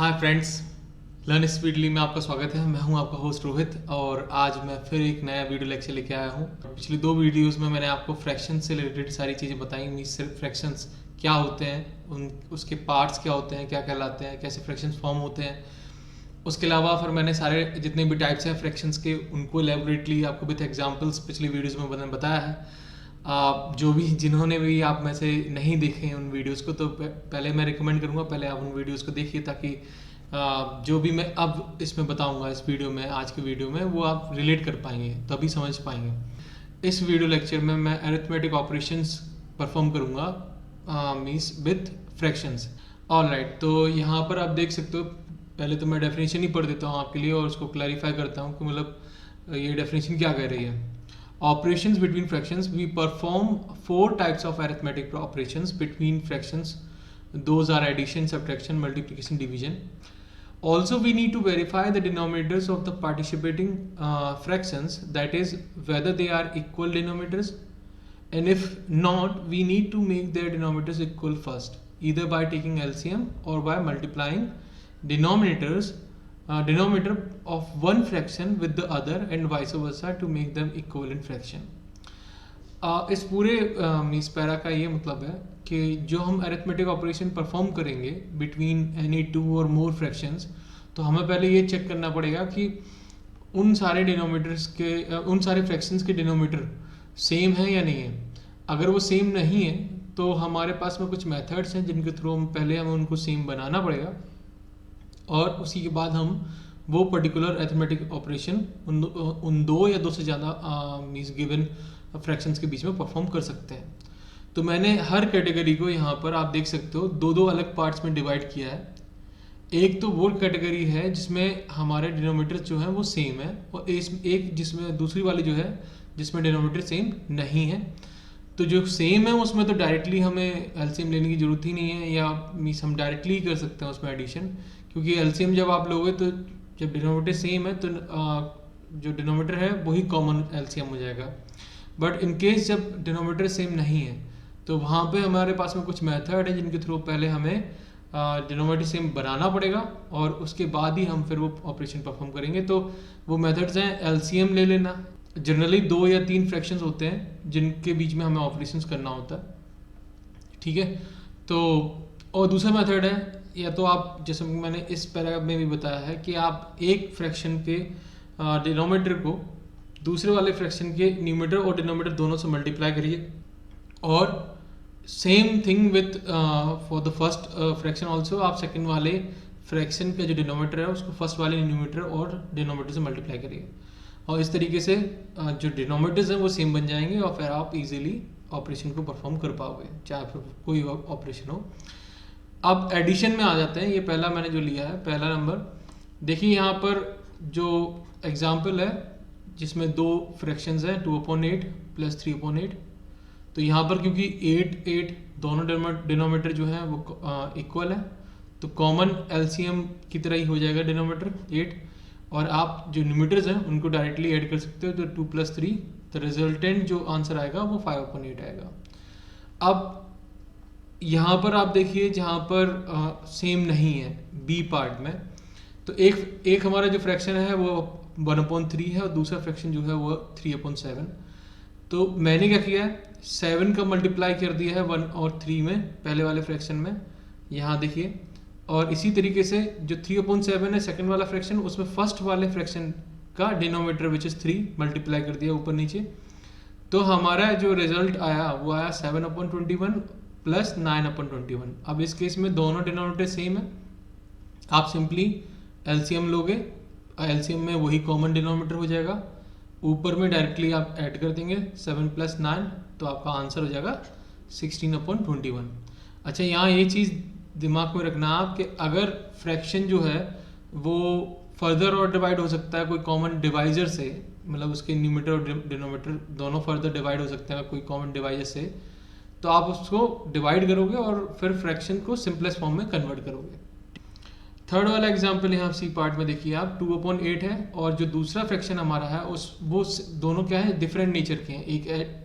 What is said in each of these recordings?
Hi friends, learn speedly में आपका स्वागत है। मैं हूं आपका होस्ट रोहित और आज मैं फिर एक नया वीडियो लेक्चर लेके आया हूं। पिछली दो वीडियोस में मैंने आपको फ्रैक्शंस से रिलेटेड सारी चीज़ें बताई। मीन्स सिर्फ फ्रैक्शंस क्या होते हैं, उसके पार्ट्स क्या होते हैं, क्या कहलाते हैं, कैसे फ्रैक्शंस फॉर्म होते हैं। उसके अलावा फिर मैंने सारे जितने भी टाइप्स हैं फ्रैक्शंस के उनको एलेबोरेटली आपको विथ एग्जांपल्स पिछली वीडियोस में मैंने बताया है। जो भी जिन्होंने भी आप में से नहीं देखे हैं उन वीडियोस को, तो पहले मैं रिकमेंड करूँगा पहले आप उन वीडियोस को देखिए, ताकि जो भी मैं अब इसमें बताऊंगा इस वीडियो में, आज की वीडियो में, वो आप रिलेट कर पाएंगे, तभी समझ पाएंगे। इस वीडियो लेक्चर में मैं अरिथमेटिक ऑपरेशंस परफॉर्म करूँगा मीन्स विथ फ्रैक्शंस। ऑलराइट, तो यहाँ पर आप देख सकते हो, पहले तो मैं डेफिनेशन ही पढ़ देता हूँ आपके लिए और उसको क्लैरिफाई करता हूँ कि मतलब ये डेफिनेशन क्या कह रही है। Operations between fractions, we perform four types of arithmetic operations between fractions. Those are addition, subtraction, multiplication, division. Also, we need to verify the denominators of the participating fractions, that is whether they are equal denominators, and if not, we need to make their denominators equal first, either by taking LCM or by multiplying denominator of one fraction with the other and vice versa to make them equivalent fraction. इस पूरे इस para का ये मतलब है कि जो हम अरिथमेटिक ऑपरेशन परफॉर्म करेंगे बिटवीन एनी टू और मोर फ्रैक्शंस, तो हमें पहले ये चेक करना पड़ेगा कि उन सारे डिनोमिनेटर्स के उन सारे फ्रैक्शंस के डिनोमिनेटर सेम है या नहीं है। अगर वो सेम नहीं है तो हमारे पास में कुछ मेथड्स हैं जिनके थ्रू पहले हमें उनको सेम बनाना पड़ेगा और उसी के बाद हम वो पर्टिकुलर अरिथमेटिक ऑपरेशन उन दो या दो से ज़्यादा मीन्स गिवन फ्रैक्शंस के बीच में परफॉर्म कर सकते हैं। तो मैंने हर कैटेगरी को यहाँ पर आप देख सकते हो दो दो अलग पार्ट्स में डिवाइड किया है। एक तो वो कैटेगरी है जिसमें हमारे डिनोमिनेटर जो है वो सेम है, और एक जिसमें दूसरी वाली जो है जिसमें डिनोमिनेटर सेम नहीं है। तो जो सेम है उसमें तो डायरेक्टली हमें एलसीएम लेने की ज़रूरत ही नहीं है, या मीन्स हम डायरेक्टली ही कर सकते हैं उसमें एडिशन, क्योंकि एलसीएम जब आप लोगे तो जब डिनोमिनेटर सेम है तो जो डिनोमिनेटर है वही कॉमन एलसीएम हो जाएगा। बट इन केस जब डिनोमिनेटर सेम नहीं है तो वहाँ पे हमारे पास में कुछ मेथड है जिनके थ्रू पहले हमें डिनोमिनेटर सेम बनाना पड़ेगा और उसके बाद ही हम फिर वो ऑपरेशन परफॉर्म करेंगे। तो वो मेथड्स हैं एलसीएम ले लेना। जनरली 2 या 3 फ्रैक्शंस होते हैं जिनके बीच में हमें ऑपरेशंस करना होता है, ठीक है। तो और दूसरा मेथड है, या तो आप जैसे मैंने इस पैराग्राफ में भी बताया है कि आप एक फ्रैक्शन के डिनोमिनेटर को दूसरे वाले फ्रैक्शन के न्यूमरेटर और डिनोमिनेटर दोनों से मल्टीप्लाई करिए, और same thing with for the first fraction also, आप सेकंड वाले फ्रैक्शन का जो डिनोमिनेटर है उसको फर्स्ट वाले न्यूमरेटर और डिनोमिनेटर से मल्टीप्लाई करिए, और इस तरीके से जो डिनोमिनेटर्स हैं वो सेम बन जाएंगे और फिर आप इजीली ऑपरेशन को परफॉर्म कर पाओगे, चाहे फिर कोई ऑपरेशन हो। अब एडिशन में आ जाते हैं। ये पहला मैंने जो लिया है, पहला नंबर देखिए, यहाँ पर जो एग्जाम्पल है जिसमें दो फ्रैक्शंस हैं 2/8 प्लस 3/8। तो यहाँ पर क्योंकि 8 दोनों डिनोमिनेटर जो है वो इक्वल है, तो कॉमन एलसीएम की तरह ही हो जाएगा डिनोमिनेटर 8, और आप जो न्यूमरेटर्स हैं उनको डायरेक्टली ऐड कर सकते हो। तो 2 + 3, तो रिजल्टेंट जो आंसर आएगा वो 5/8 आएगा। अब यहाँ पर आप देखिए जहाँ पर सेम नहीं है बी पार्ट में, तो एक हमारा जो फ्रैक्शन है वो 1/3 है और दूसरा फ्रैक्शन जो है वो 3/7। तो मैंने क्या किया है, 7 का मल्टीप्लाई कर दिया है 1 और 3 में, पहले वाले फ्रैक्शन में, यहाँ देखिए। और इसी तरीके से जो 3/7 है सेकंड वाला फ्रैक्शन, उसमें फर्स्ट वाले फ्रैक्शन का डिनोमिनेटर विच इज़ 3 मल्टीप्लाई कर दिया ऊपर नीचे। तो हमारा जो रिजल्ट आया वो आया 7/21 प्लस 9/21। अब इस केस में दोनों डिनोमिनेटर सेम है, आप सिंपली एलसीएम लोगे, एलसीएम में वही कॉमन डिनोमिनेटर हो जाएगा, ऊपर में डायरेक्टली आप ऐड कर देंगे 7 + 9, तो आपका आंसर हो जाएगा 16/21। अच्छा, यहाँ ये चीज़ दिमाग में रखना आप कि अगर फ्रैक्शन जो है वो फर्दर और डिवाइड हो सकता है कोई कॉमन डिवाइजर से, मतलब उसके न्यूमरेटर और डिनोमिनेटर दोनों फर्दर डिवाइड हो सकते हैं कोई कॉमन डिवाइजर से, तो आप उसको डिवाइड करोगे और फिर फ्रैक्शन को सिंपलेस्ट फॉर्म में कन्वर्ट करोगे। थर्ड वाला एग्जांपल यहाँ सी पार्ट में देखिए आप, 2/8 है और जो दूसरा फ्रैक्शन हमारा है वो दोनों क्या है, डिफरेंट नेचर के हैं।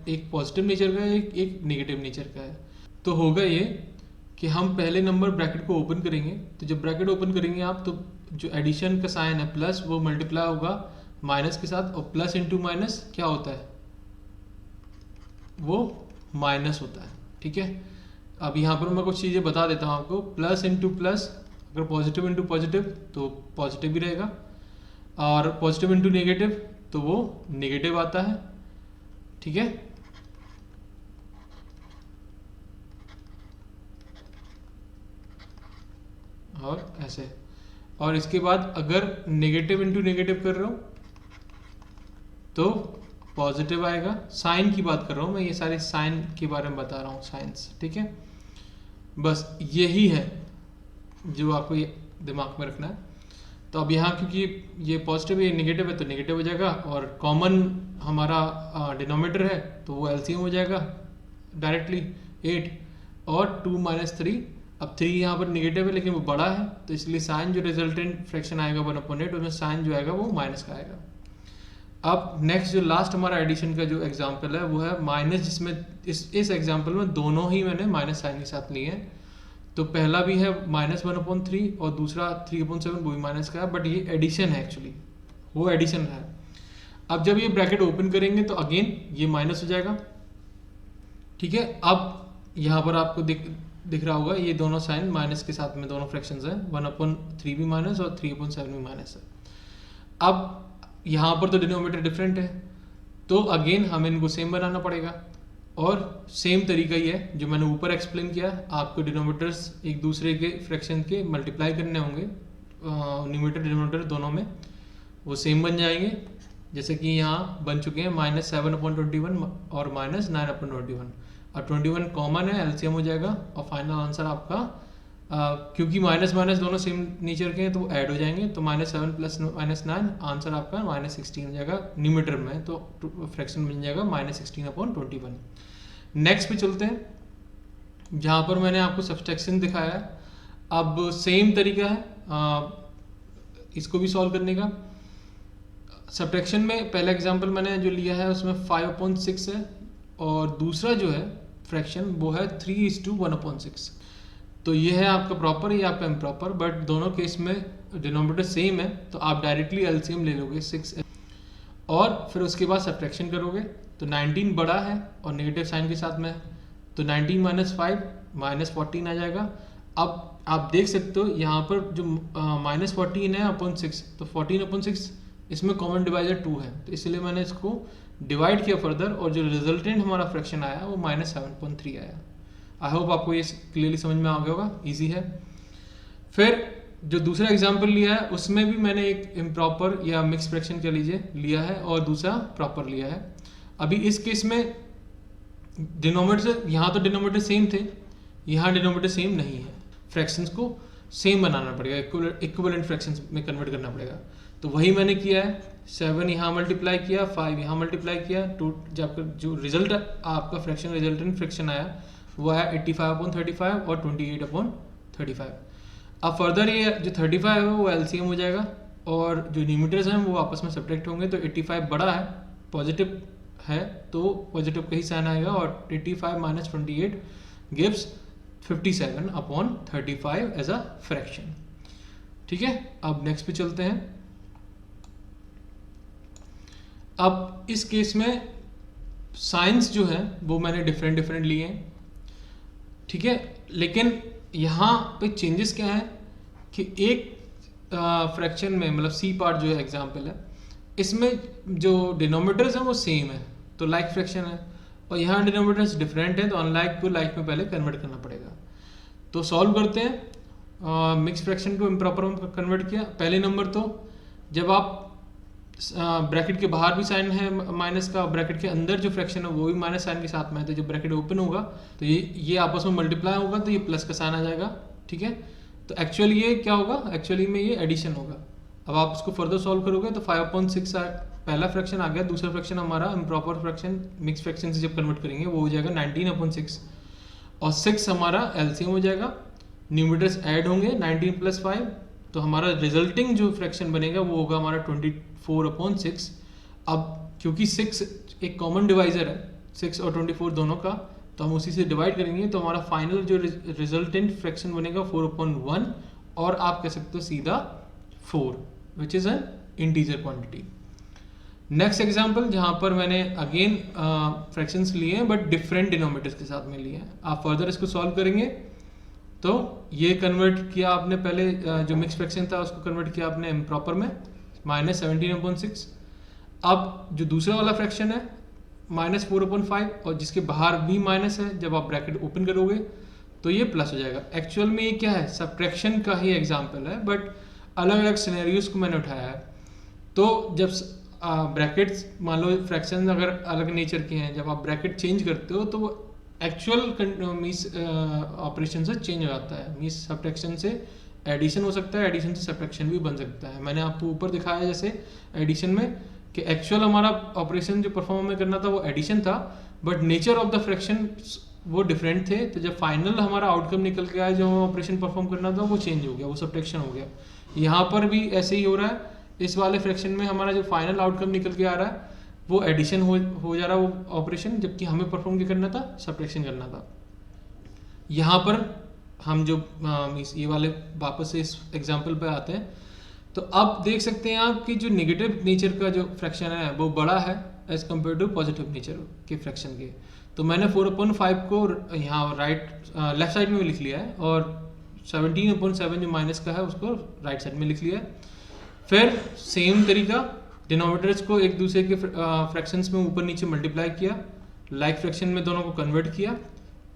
एक पॉजिटिव नेचर का है, एक नेगेटिव नेचर का है। तो होगा ये कि हम पहले नंबर ब्रैकेट को ओपन करेंगे, तो जब ब्रैकेट ओपन करेंगे आप, तो जो एडिशन का साइन है प्लस वो मल्टीप्लाई होगा माइनस के साथ, और प्लस इंटू माइनस क्या होता है, वो माइनस होता है। ठीक है, अब यहाँ पर मैं कुछ चीज़ें बता देता हूँ आपको। प्लस इंटू प्लस, अगर पॉजिटिव इंटू पॉजिटिव तो पॉजिटिव भी रहेगा, और पॉजिटिव इंटू नेगेटिव तो वो नेगेटिव आता है। ठीक है, और ऐसे, और इसके बाद अगर नेगेटिव इंटू नेगेटिव कर रहा हूँ तो पॉजिटिव आएगा। साइन की बात कर रहा हूँ मैं, ये सारे साइन के बारे में बता रहा हूँ, साइंस। ठीक है, बस यही है जो आपको ये दिमाग में रखना है। तो अब यहाँ क्योंकि ये पॉजिटिव है, ये नेगेटिव है, तो नेगेटिव हो जाएगा, और कॉमन हमारा डिनोमिनेटर है तो वो एलसीएम हो जाएगा डायरेक्टली 8 और 2 - 3। अब 3 यहाँ पर नेगेटिव है लेकिन वो बड़ा है, तो इसलिए साइन जो रिजल्टेंट फ्रैक्शन आएगा 1/8, उसमें साइन जो आएगा वो माइनस का आएगा। अब नेक्स्ट जो लास्ट हमारा एडिशन का जो एग्जाम्पल है वो है माइनस, जिसमें इस एग्जाम्पल में दोनों ही मैंने माइनस साइन के साथ लिए हैं। तो पहला भी है -1/3 और दूसरा 3/7, वो भी माइनस का है, बट ये एडिशन है, एक्चुअली वो एडिशन है। अब जब ये ब्रैकेट ओपन करेंगे तो अगेन ये माइनस हो जाएगा। ठीक है, अब यहाँ पर आपको दिख रहा होगा ये दोनों साइन माइनस के साथ में दोनों फ्रैक्शंस हैं, 1/3 भी माइनस और 3/7 भी माइनस है। अब यहाँ पर तो डिनोमिनेटर डिफरेंट है, तो अगेन हमें इनको सेम बनाना पड़ेगा, और सेम तरीका ही है जो मैंने ऊपर एक्सप्लेन किया। आपको डिनोमिनेटर्स एक दूसरे के फ्रैक्शन के मल्टीप्लाई करने होंगे, न्यूमरेटर डिनोमिनेटर दोनों में वो सेम बन जाएंगे, जैसे कि यहाँ बन चुके हैं -7/21 और -9/21, और 21 कॉमन है, एलसीएम हो जाएगा, और फाइनल आंसर आपका क्योंकि माइनस माइनस दोनों सेम नेचर के हैं तो वो ऐड हो जाएंगे, तो -7 + -9 आंसर आपका -16 हो जाएगा न्यूमरेटर में, तो फ्रैक्शन बन जाएगा -16/21। नेक्स्ट पे चलते हैं, जहाँ पर मैंने आपको सब्सट्रैक्शन दिखाया है। अब सेम तरीका है इसको भी सॉल्व करने का। सब्ट्रैक्शन में पहला एग्जांपल मैंने जो लिया है उसमें 5/6 है, और दूसरा जो है फ्रैक्शन वो है 3:1/6। तो ये है आपका प्रॉपर, ये आपका इम्प्रॉपर, बट दोनों केस में डिनोमिनेटर सेम है, तो आप डायरेक्टली एलसीएम ले लोगे 6, और फिर उसके बाद सब्ट्रैक्शन करोगे, तो 19 बड़ा है और नेगेटिव साइन के साथ में है, तो 19 - 5 -14 आ जाएगा। अब आप देख सकते हो यहाँ पर जो -14 है अपॉन 6, तो 14/6 इसमें कॉमन डिवाइजर 2 है, तो इसलिए मैंने इसको डिवाइड किया फर्दर, और जो रिजल्टेंट हमारा फ्रैक्शन आया वो -7.3 आया। आई होप आपको ये क्लियरली समझ में आ गया होगा, इजी है। फिर जो दूसरा एग्जांपल लिया है उसमें भी मैंने एक इम्प्रॉपर या मिक्स फ्रैक्शन कह लीजिए लिया है, और दूसरा प्रॉपर लिया है। अभी इस केस में डिनोमिनेटर, यहाँ तो डिनोमिनेटर सेम थे, यहाँ डिनोमिनेटर सेम नहीं है, फ्रैक्शंस को सेम बनाना पड़ेगा, इक्विवेलेंट फ्रैक्शंस में कन्वर्ट करना पड़ेगा। तो वही मैंने किया है, 7 यहाँ मल्टीप्लाई किया, 5 यहाँ मल्टीप्लाई किया, जब जो रिजल्ट आपका फ्रैक्शन रिजल्टेंट फ्रैक्शन आया वो है 85/35 और 28/35। अब फर्दर ये जो 35 है वो एलसीएम हो जाएगा, और जो न्यूमरेटर्स हैं वो आपस में सब्ट्रैक्ट होंगे, तो 85 बड़ा है, पॉजिटिव है, तो पॉजिटिव का ही साइन आएगा, और 85 - 28 गिव्स 57/35 एज अ फ्रैक्शन। ठीक है, अब नेक्स्ट पे चलते हैं। अब इस केस में साइंस जो है वो मैंने डिफरेंट लिए हैं, ठीक है, लेकिन यहाँ पे चेंजेस क्या है कि एक फ्रैक्शन में, मतलब सी पार्ट जो है एग्जाम्पल है, इसमें जो डिनोमिनेटर्स हैं वो सेम है, तो लाइक फ्रैक्शन है, और यहाँ डिनोमिनेटर्स डिफरेंट है, तो अनलाइक को लाइक में पहले कन्वर्ट करना पड़ेगा। तो सॉल्व करते हैं। मिक्स फ्रैक्शन को इम्प्रॉपर में कन्वर्ट किया। पहले नंबर तो जब आप ब्रैकेट के बाहर भी साइन है माइनस का, ब्रैकेट के अंदर जो फ्रैक्शन है वो भी माइनस साइन के साथ में है, तो जब ब्रैकेट ओपन होगा तो ये आपस में मल्टीप्लाई होगा, तो ये प्लस का साइन आ जाएगा। ठीक है, तो एक्चुअली ये क्या होगा, एक्चुअली में ये एडिशन होगा। अब आप इसको फर्दर सॉल्व करोगे तो 5/6 पहला फ्रैक्शन आ गया, दूसरा फ्रैक्शन हमारा इम्प्रॉपर फ्रैक्शन मिक्स फ्रैक्शन से जब कन्वर्ट करेंगे वो हो जाएगा 19/6, और 6 हमारा एलसीएम हो जाएगा, न्यूमरेटर्स ऐड होंगे 19 + 5, तो हमारा रिजल्टिंग जो फ्रैक्शन बनेगा वो होगा हमारा 24/6। अब क्योंकि 6 एक कॉमन डिवाइजर है, 6 और 24 दोनों का, तो हम उसी से डिवाइड करेंगे, तो हमारा फाइनल जो रिजल्टेंट फ्रैक्शन बनेगा 4/1, और आप कह सकते हो सीधा 4, which is an integer quantity. Next example जहाँ पर मैंने अगेन फ्रैक्शंस लिए हैं बट डिफरेंट डिनोमिनेटर्स के साथ में लिए हैं। आप फर्दर इसको सॉल्व करेंगे तो ये कन्वर्ट किया आपने, पहले जो मिक्स फ्रैक्शन था उसको कन्वर्ट किया आपने इम्प्रॉपर में, -17/6। अब जो दूसरा वाला फ्रैक्शन है -4/5, और जिसके बाहर भी माइनस है, जब आप ब्रैकेट ओपन करोगे तो ये प्लस हो जाएगा। एक्चुअल में ये क्या है, सब्ट्रैक्शन का ही एग्जाम्पल है, बट अलग अलग सिनेरियोज को मैंने उठाया है। तो जब ब्रैकेट्स मान लो फ्रैक्शन अगर अलग नेचर के हैं, जब आप ब्रैकेट चेंज करते हो तो वो एक्चुअल मीन्स ऑपरेशन से चेंज हो जाता है। मीन्स सब्ट्रैक्शन से एडिशन हो सकता है, एडिशन से सब्ट्रैक्शन भी बन सकता है। मैंने आपको ऊपर दिखाया जैसे एडिशन में कि एक्चुअल हमारा ऑपरेशन जो परफॉर्म में करना था वो एडिशन था, but nature of the fraction वो डिफरेंट थे। तो जब फाइनल हमारा आउटकम निकल के आया, जो ऑपरेशन परफॉर्म करना था वो चेंज हो गया, वो सब्ट्रैक्शन हो गया। यहाँ पर भी ऐसे ही हो रहा है। इस वाले फ्रैक्शन में हमारा जो फाइनल आउटकम निकल के आ रहा है वो एडिशन हो जा रहा है वो ऑपरेशन, जबकि हमें परफॉर्म क्या करना था, सब्ट्रैक्शन करना था। यहाँ पर हम जो ये वाले वापस से इस एग्जाम्पल पे आते हैं, तो अब देख सकते हैं आप कि जो नेगेटिव नेचर का जो फ्रैक्शन है वो बड़ा है as compare to positive nature के फ्रैक्शन के। तो मैंने 4/5 को यहाँ लेफ्ट साइड में लिख लिया है, और 17/7 जो माइनस का है उसको राइट साइड में लिख लिया है। फिर सेम तरीका डिनोमिनेटर्स को एक दूसरे के फ्रैक्शंस में ऊपर नीचे मल्टीप्लाई किया, लाइक फ्रैक्शन में दोनों को कन्वर्ट किया,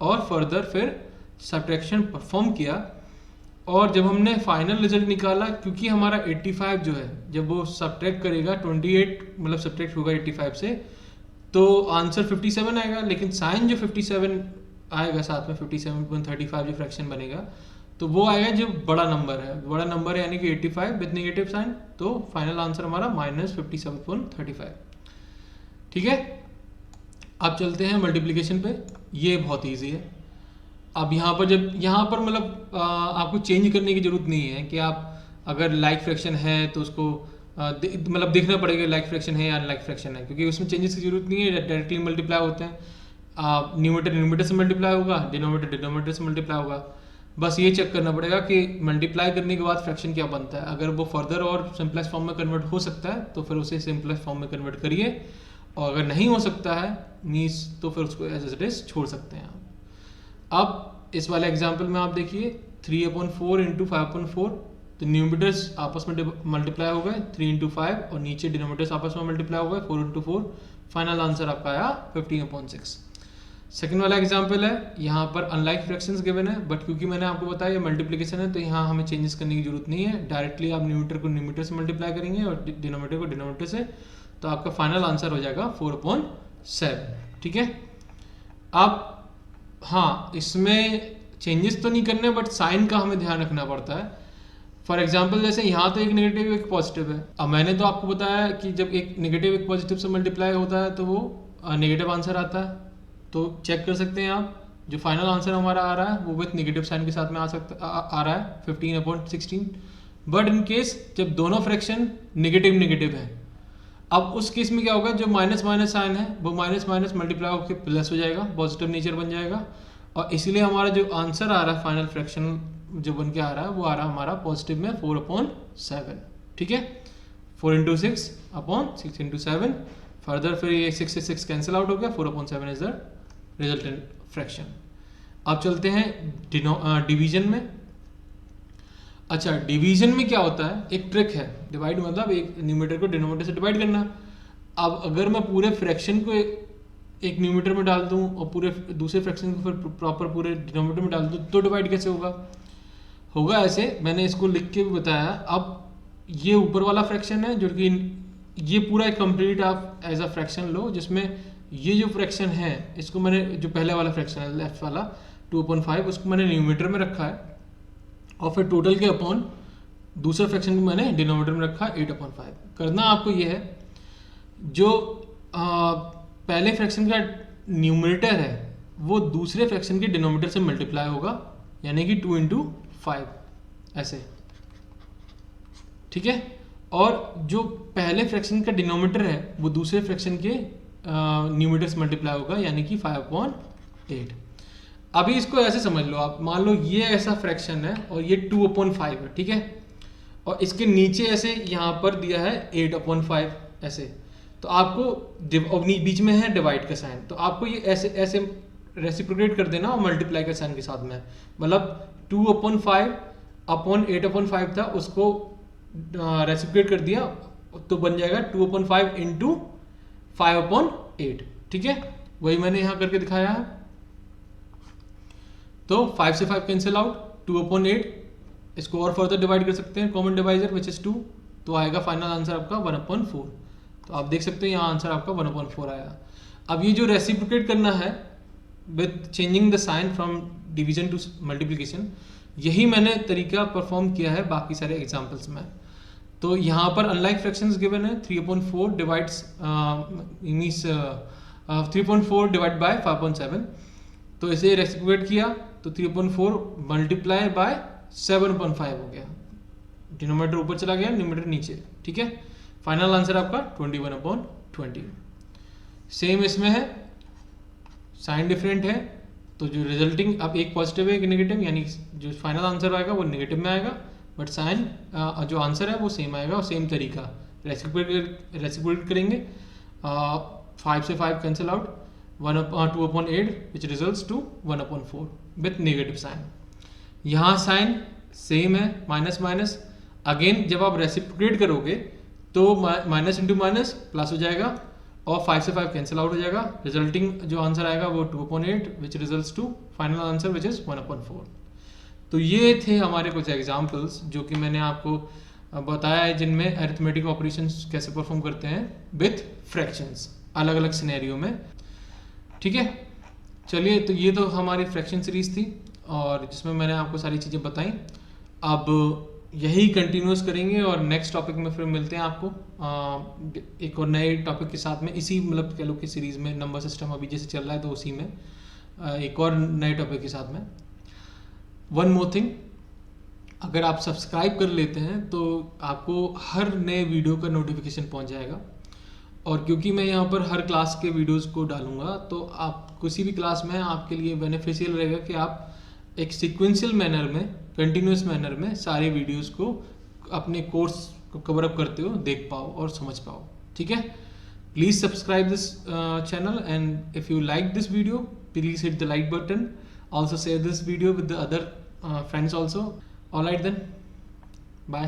और फर्दर फिर सब्ट्रैक्शन परफॉर्म किया। और जब हमने फाइनल रिजल्ट निकाला, क्योंकि हमारा 85 जो है, जब वो सब्ट्रैक्ट करेगा 28 मतलब सब्ट्रैक्ट होगा 85 से, तो आंसर 57 आएगा। लेकिन साइन जो 57 आएगा साथ में 57.35 जो फ्रैक्शन बनेगा, तो वो आएगा जो बड़ा नंबर है, बड़ा नंबर है यानी कि 85 विद नेगेटिव साइन। तो फाइनल आंसर हमारा -57.35। ठीक है, अब चलते हैं मल्टीप्लिकेशन पे। ये बहुत ईजी है। अब यहाँ पर मतलब आपको चेंज करने की जरूरत नहीं है कि आप अगर लाइक फ्रैक्शन है तो उसको मतलब देखना पड़ेगा लाइक फ्रैक्शन है या अनलाइक फ्रैक्शन है, क्योंकि उसमें चेंजेस की जरूरत नहीं है, डायरेक्टली मल्टीप्लाई होते हैं। न्यूमरेटर से मल्टीप्लाई होगा, डिनोमिनेटर से मल्टीप्लाई होगा। बस ये चेक करना पड़ेगा कि मल्टीप्लाई करने के बाद फ्रैक्शन क्या बनता है। अगर वो फर्दर और सिंपलेस्ट फॉर्म में कन्वर्ट हो सकता है तो फिर उसे सिंपलेस्ट फॉर्म में कन्वर्ट करिए, और अगर नहीं हो सकता है मीन्स तो फिर उसको एज इट इज छोड़ सकते हैं आप। अब इस वाले एग्जाम्पल में आप देखिए 3/4 इंटू 5/4, तो न्यूमरेटर्स आपस में मल्टीप्लाई हो गए 3 इंटू 5, और नीचे डिनोमिनेटर्स आपस में मल्टीप्लाई हो गए 4 इंटू 4। फाइनल आंसर आपका आया 15/6। सेकेंड वाला एग्जाम्पल है, यहाँ पर अनलाइक फ्रैक्शंस गिवन है, बट क्योंकि मैंने आपको बताया ये मल्टीप्लिकेशन है तो यहाँ हमें चेंजेस करने की जरूरत नहीं है। डायरेक्टली आप न्यूमरेटर को न्यूमरेटर से मल्टीप्लाई करेंगे और डिनोमिनेटर को डिनोमिनेटर से, तो आपका फाइनल आंसर हो जाएगा 4/7। ठीक है, अब हाँ, इसमें चेंजेस तो नहीं करने, बट साइन का हमें ध्यान रखना पड़ता है। फॉर एग्जाम्पल जैसे यहाँ तो एक नेगेटिव एक पॉजिटिव है। अब मैंने तो आपको बताया कि जब एक नेगेटिव एक पॉजिटिव से मल्टीप्लाई होता है तो वो नेगेटिव आंसर आता है। तो चेक कर सकते हैं आप, जो फाइनल आंसर हमारा आ रहा है वो विथ नेगेटिव साइन के साथ में आ रहा है 15/16। बट इन केस जब दोनों फ्रैक्शन नेगेटिव है, अब उस केस में क्या होगा, जो माइनस माइनस साइन है वो माइनस माइनस मल्टीप्लाई होकर प्लस हो जाएगा, पॉजिटिव नेचर बन जाएगा, और इसीलिए हमारा जो आंसर आ रहा है फाइनल फ्रैक्शन जो बन के आ रहा है वो आ रहा है हमारा पॉजिटिव में 4/7। ठीक है, 4 इंटू 6/6 इंटू 7। फर्दर फिर ये 6 से 6 कैंसिल आउट हो गया, 4/7 इज द रिजल्टेंट फ्रैक्शन। अब चलते हैं डिवीजन में। अच्छा, डिवीजन में क्या होता है, एक ट्रिक है। डिवाइड मतलब एक न्यूमरेटर को डिनोमिनेटर से डिवाइड करना। अब अगर मैं पूरे फ्रैक्शन को एक न्यूमरेटर में डाल दूं और पूरे दूसरे फ्रैक्शन को फिर प्रॉपर पूरे डिनोमिनेटर में डाल दूं तो डिवाइड कैसे होगा ऐसे मैंने इसको लिख के भी बताया। अब ये ऊपर वाला फ्रैक्शन है, जो कि ये पूरा एक कंप्लीट आप एज अ फ्रैक्शन लो, जिसमें ये जो फ्रैक्शन है इसको मैंने, जो पहले वाला फ्रैक्शन है लेफ्ट वाला 2/5, उसको मैंने न्यूमरेटर में रखा है, और फिर टोटल के अपॉन दूसरे फ्रैक्शन को मैंने डिनोमिनेटर में रखा 8/5। करना आपको ये है, जो पहले फ्रैक्शन का न्यूमरेटर है वो दूसरे फ्रैक्शन के डिनोमिनेटर से मल्टीप्लाई होगा, यानी कि 2 इंटू 5 ऐसे। ठीक है, और जो पहले फ्रैक्शन का डिनोमिनेटर है वो दूसरे फ्रैक्शन के न्यूमरेटर से मल्टीप्लाई होगा, यानी कि 5/5। 8। अभी इसको ऐसे समझ लो आप, मान लो ये ऐसा फ्रैक्शन है और ये 2/5 है, ठीक है, और इसके नीचे ऐसे यहाँ पर दिया है 8/5 ऐसे, तो आपको बीच में है डिवाइड का साइन, तो आपको ये ऐसे ऐसे रेसिप्रोकेट कर देना और मल्टीप्लाई का साइन के साथ में, मतलब 2/5 अपॉन 8/5 था, उसको रेसिप्रोकेट कर दिया तो बन जाएगा 2/5 इंटू 5/8, ठीक है, वही मैंने यहाँ करके दिखाया है। तो 5 से 5 कैंसिल आउट, 2/8, इसको और फर्दर डिवाइड कर सकते हैं, कॉमन डिवाइजर विच इज 2, तो आएगा फाइनल आंसर आपका 1/4। तो आप देख सकते हैं यहाँ आंसर आपका 1/4 आया। अब ये जो रेसिप्रोकेट करना है with changing the sign from division to multiplication, यही मैंने तरीका परफॉर्म किया है बाकी सारे एग्जाम्पल्स में। तो यहाँ पर अनलाइक फ्रैक्शंस गिवन है, 3/4 डिवाइड्स मीन्स 3/4 डिवाइड बाय 5/7, तो इसे रेसिप्रोकेट किया तो 3/4 मल्टीप्लाई बाय 7/5 हो गया, डिनोमिनेटर ऊपर चला गया, न्यूमरेटर नीचे, ठीक है, फाइनल आंसर आपका 21/20। सेम इसमें है, साइन डिफरेंट है, तो जो रिजल्टिंग अब एक पॉजिटिव है एक नेगेटिव, यानी जो फाइनल आंसर आएगा वो नेगेटिव में आएगा, बट साइन जो आंसर है वो सेम आएगा, और सेम तरीका रेसिप्रोकेट करेंगे, 5 से 5 cancel out, 2/8 which results to 1/4 with negative sign. यहाँ साइन सेम है, माइनस माइनस, अगेन जब आप रेसिप्रोकेट करोगे तो माइनस इंटू माइनस प्लस हो जाएगा, और 5 से 5 कैंसिल आउट हो जाएगा, रिजल्टिंग जो आंसर आएगा वो 2/8 which results to final answer which is 1/4। तो ये थे हमारे कुछ एग्जाम्पल्स जो कि मैंने आपको बताया है, जिनमें अरिथमेटिक ऑपरेशंस कैसे परफॉर्म करते हैं विथ फ्रैक्शंस अलग अलग सिनेरियो में, ठीक है। चलिए, तो ये तो हमारी फ्रैक्शन सीरीज थी और जिसमें मैंने आपको सारी चीज़ें बताई। अब यही कंटिन्यूस करेंगे और नेक्स्ट टॉपिक में फिर मिलते हैं आपको एक और नए टॉपिक के साथ में, इसी मतलब कह लो कि सीरीज में नंबर सिस्टम अभी जैसे चल रहा है तो उसी में एक और नए टॉपिक के साथ में। वन मोर थिंग, अगर आप सब्सक्राइब कर लेते हैं तो आपको हर नए वीडियो का नोटिफिकेशन पहुंच जाएगा, और क्योंकि मैं यहाँ पर हर क्लास के वीडियोस को डालूंगा तो आप किसी भी क्लास में आपके लिए बेनिफिशियल रहेगा कि आप एक सीक्वेंशियल मैनर में, कंटिन्यूस मैनर में सारे वीडियोस को अपने कोर्स को कवर अप करते हो देख पाओ और समझ पाओ, ठीक है। Please subscribe this channel, and if you like this video please hit the like button, also share this video with the other friends also. All right then, bye.